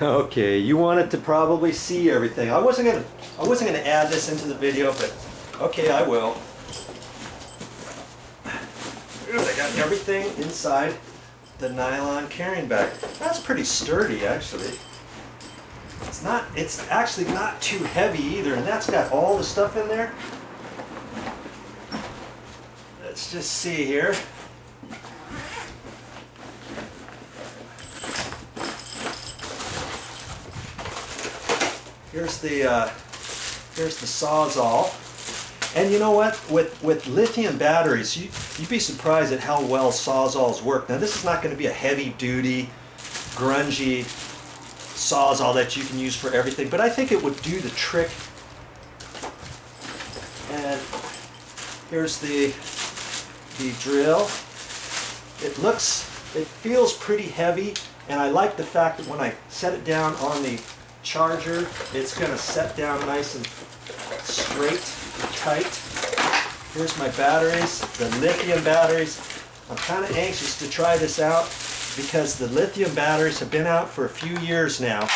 Okay, you wanted to probably see everything. I wasn't gonna add this into the video, but okay, I will. I got everything inside the nylon carrying bag. That's pretty sturdy, actually. It's actually not too heavy either, and that's got all the stuff in there. Let's just see here. Here's the Sawzall. And you know what? With lithium batteries, you'd be surprised at how well Sawzalls work. Now this is not going to be a heavy-duty, grungy Sawzall that you can use for everything, but I think it would do the trick. And here's the drill. It feels pretty heavy, and I like the fact that when I set it down on the charger, it's going to set down nice and straight and tight. Here's my batteries, the lithium batteries. I'm kind of anxious to try this out because the lithium batteries have been out for a few years now,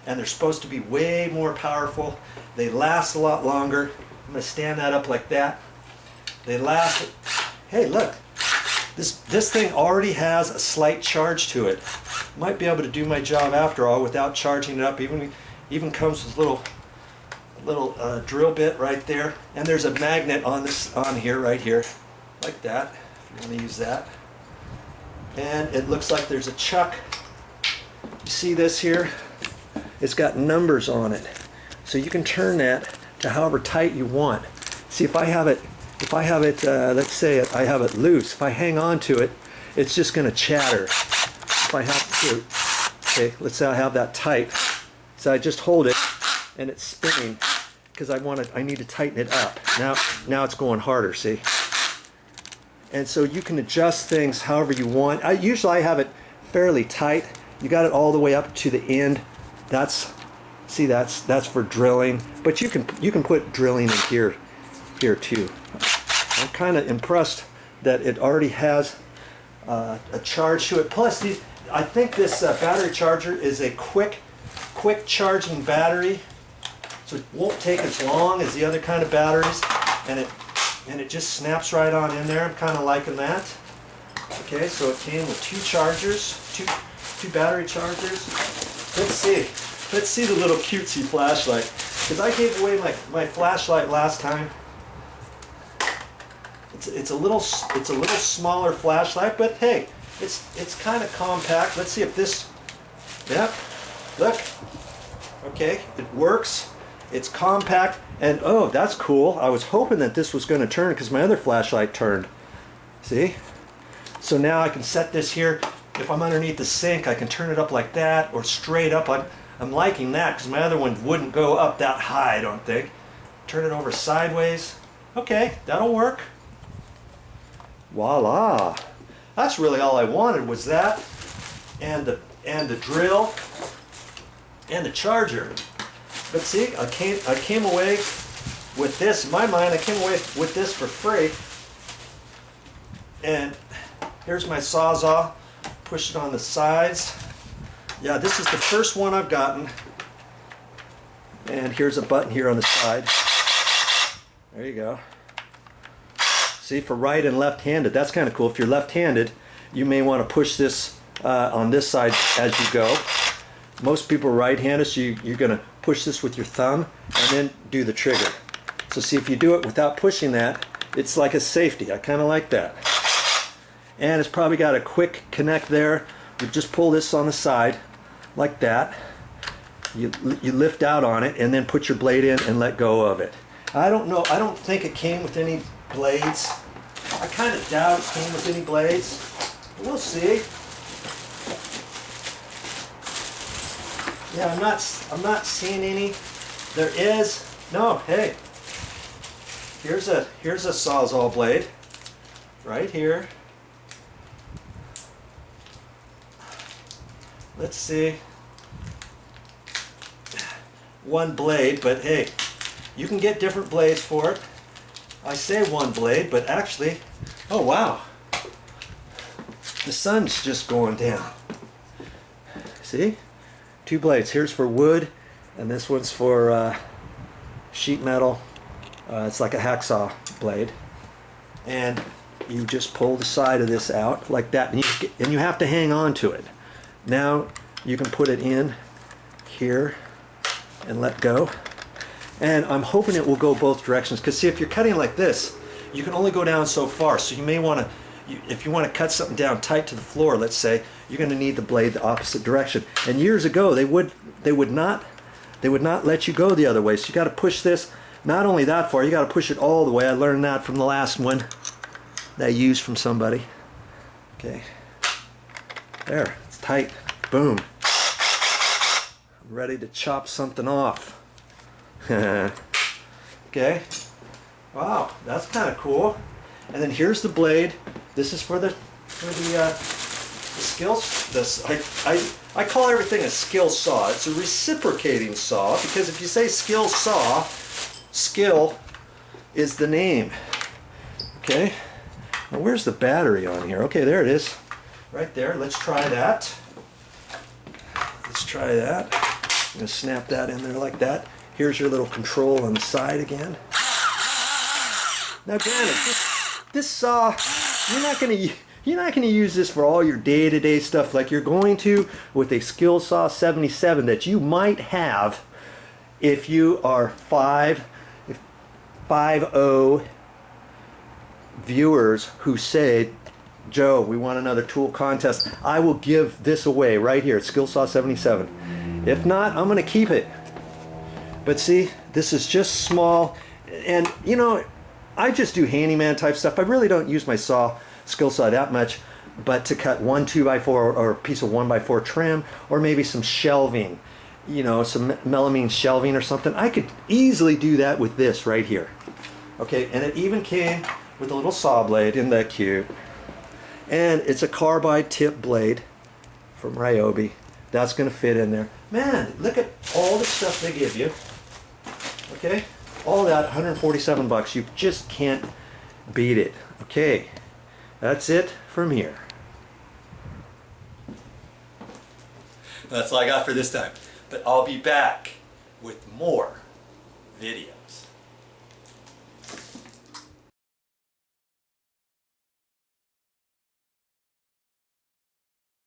and they're supposed to be way more powerful. They last a lot longer. I'm going to stand that up like that. They last. Hey, look. This thing already has a slight charge to it. Might be able to do my job after all without charging it up. Even comes with a little drill bit right there, and there's a magnet on here, right here, like that. If you want to use that. And it looks like there's a chuck. You see this here? It's got numbers on it, so you can turn that to however tight you want. See, if I have it, let's say I have it loose. If I hang on to it, it's just going to chatter. If I have to, okay, let's say I have that tight. So I just hold it, and it's spinning because I need to tighten it up. Now it's going harder. See, and so you can adjust things however you want. Usually I have it fairly tight. You got it all the way up to the end. That's for drilling, but you can put drilling in here too. I'm kind of impressed that it already has a charge to it. Plus, I think this battery charger is a quick charging battery, so it won't take as long as the other kind of batteries, and it just snaps right on in there. I'm kind of liking that. Okay, so it came with two chargers, two battery chargers. Let's see the little cutesy flashlight, because I gave away my flashlight last time. It's a little smaller flashlight, but hey, it's kind of compact. Let's see if this. Yep, look. Okay, it works. It's compact, and oh, that's cool. I was hoping that this was going to turn because my other flashlight turned. See? So now I can set this here. If I'm underneath the sink, I can turn it up like that or straight up. I'm liking that because my other one wouldn't go up that high, I don't think. Turn it over sideways. Okay, that'll work. Voila. That's really all I wanted, was that and the drill and the charger. But see, I came away with this. In my mind, I came away with this for free. And here's my Sawzall. Push it on the sides. Yeah, this is the first one I've gotten. And here's a button here on the side. There you go. See, for right and left-handed, that's kind of cool. If you're left-handed, you may want to push this on this side as you go. Most people are right-handed, so you're going to push this with your thumb and then do the trigger. So see, if you do it without pushing that, it's like a safety. I kind of like that. And it's probably got a quick connect there. You just pull this on the side like that. You lift out on it and then put your blade in and let go of it. I don't know. I don't think it came with any blades. I kind of doubt it came with any blades. We'll see. Yeah, I'm not seeing any. There is no. Hey, here's a Sawzall blade right here. Let's see. One blade, but hey, you can get different blades for it. I say one blade, but actually, oh wow, the sun's just going down. See? Two blades. Here's for wood, and this one's for sheet metal. It's like a hacksaw blade. And you just pull the side of this out like that, and you have to hang on to it. Now you can put it in here and let go. And I'm hoping it will go both directions, because see, if you're cutting like this, you can only go down so far. So you may want to, if you want to cut something down tight to the floor, let's say, you're going to need the blade the opposite direction. And years ago, they would not let you go the other way. So you got to push this not only that far, you got to push it all the way. I learned that from the last one that I used from somebody. Okay, there, it's tight. Boom. I'm ready to chop something off. Okay. Wow, that's kind of cool. And then here's the blade. This is for the skills. I call everything a skill saw. It's a reciprocating saw, because if you say skill saw, skill is the name. Okay. Now where's the battery on here? Okay, there it is. Right there. Let's try that. Let's try that. I'm going to snap that in there like that. Here's your little control on the side again. Now granted, this saw, you're not going to use this for all your day-to-day stuff like you're going to with a Skill Saw 77 that you might have if you are 50 viewers who say, Joe, we want another tool contest. I will give this away right here, Skill Saw 77. If not, I'm going to keep it. But see, this is just small, and you know, I just do handyman type stuff. I really don't use my skill saw that much, but to cut one 2x4 or a piece of 1x4 trim, or maybe some shelving, you know, some melamine shelving or something, I could easily do that with this right here. Okay, and it even came with a little saw blade. Isn't that cute? And it's a carbide tip blade from Ryobi. That's going to fit in there. Man, look at all the stuff they give you. Okay, all that, 147 bucks. You just can't beat it. Okay, that's it from here. That's all I got for this time. But I'll be back with more videos.